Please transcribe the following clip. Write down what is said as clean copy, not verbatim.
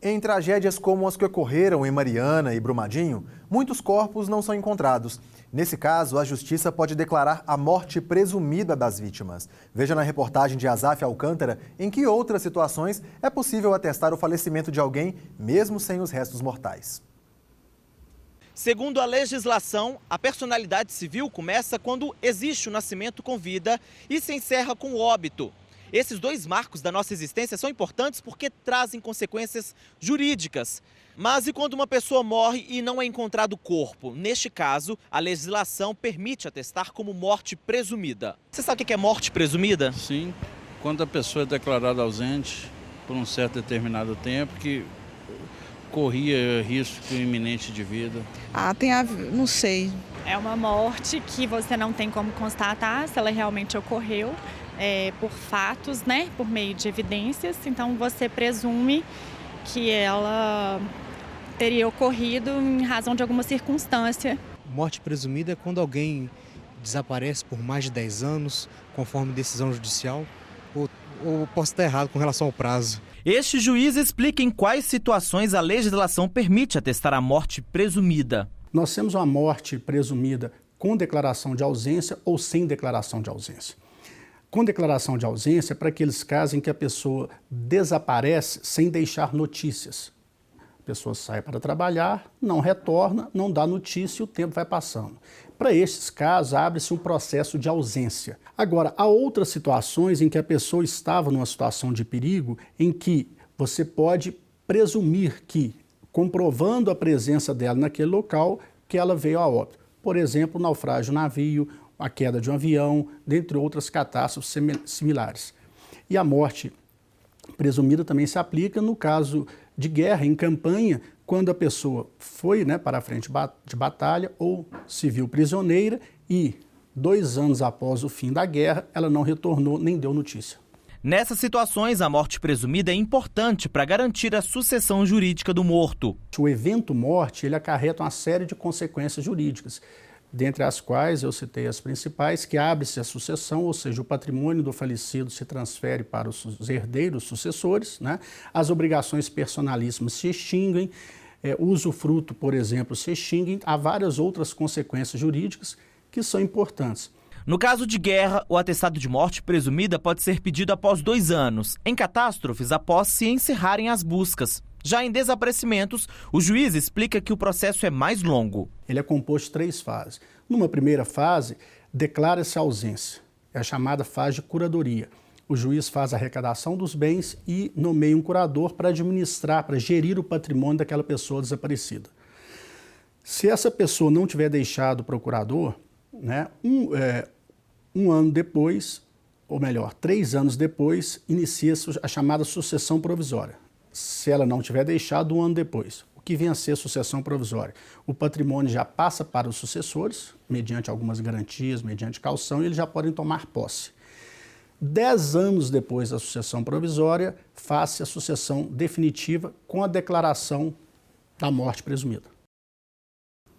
Em tragédias como as que ocorreram em Mariana e Brumadinho, muitos corpos não são encontrados. Nesse caso, a Justiça pode declarar a morte presumida das vítimas. Veja na reportagem de Azaf Alcântara em que outras situações é possível atestar o falecimento de alguém, mesmo sem os restos mortais. Segundo a legislação, a personalidade civil começa quando existe o nascimento com vida e se encerra com o óbito. Esses dois marcos da nossa existência são importantes porque trazem consequências jurídicas. Mas e quando uma pessoa morre e não é encontrado o corpo? Neste caso, a legislação permite atestar como morte presumida. Você sabe o que é morte presumida? Sim, quando a pessoa é declarada ausente por um certo determinado tempo que corria risco iminente de vida. Não sei. É uma morte que você não tem como constatar se ela realmente ocorreu. Por fatos, né, por meio de evidências, então você presume que ela teria ocorrido em razão de alguma circunstância. Morte presumida é quando alguém desaparece por mais de 10 anos, conforme decisão judicial, ou posso estar errado com relação ao prazo. Este juiz explica em quais situações a legislação permite atestar a morte presumida. Nós temos uma morte presumida com declaração de ausência ou sem declaração de ausência. Com declaração de ausência, para aqueles casos em que a pessoa desaparece sem deixar notícias. A pessoa sai para trabalhar, não retorna, não dá notícia e o tempo vai passando. Para estes casos, abre-se um processo de ausência. Agora, há outras situações em que a pessoa estava numa situação de perigo, em que você pode presumir que, comprovando a presença dela naquele local, que ela veio a óbito. Por exemplo, o naufrágio do navio, a queda de um avião, dentre outras catástrofes similares. E a morte presumida também se aplica no caso de guerra, em campanha, quando a pessoa foi para a frente de batalha ou se viu prisioneira e 2 anos após o fim da guerra, ela não retornou nem deu notícia. Nessas situações, a morte presumida é importante para garantir a sucessão jurídica do morto. O evento morte, ele acarreta uma série de consequências jurídicas, dentre as quais eu citei as principais, que abre-se a sucessão, ou seja, o patrimônio do falecido se transfere para os herdeiros sucessores, né? As obrigações personalíssimas se extinguem, o usufruto, por exemplo, se extingue. Há várias outras consequências jurídicas que são importantes. No caso de guerra, o atestado de morte presumida pode ser pedido após 2 anos, em catástrofes após se encerrarem as buscas. Já em desaparecimentos, o juiz explica que o processo é mais longo. Ele é composto de 3 fases. Numa primeira fase, declara-se a ausência. É a chamada fase de curadoria. O juiz faz a arrecadação dos bens e nomeia um curador para administrar, para gerir o patrimônio daquela pessoa desaparecida. Se essa pessoa não tiver deixado o procurador, um ano depois, ou melhor, 3 anos depois, inicia-se a chamada sucessão provisória. Se ela não tiver deixado, 1 ano depois. O que vem a ser sucessão provisória? O patrimônio já passa para os sucessores, mediante algumas garantias, mediante caução, e eles já podem tomar posse. 10 anos depois da sucessão provisória, faz-se a sucessão definitiva com a declaração da morte presumida.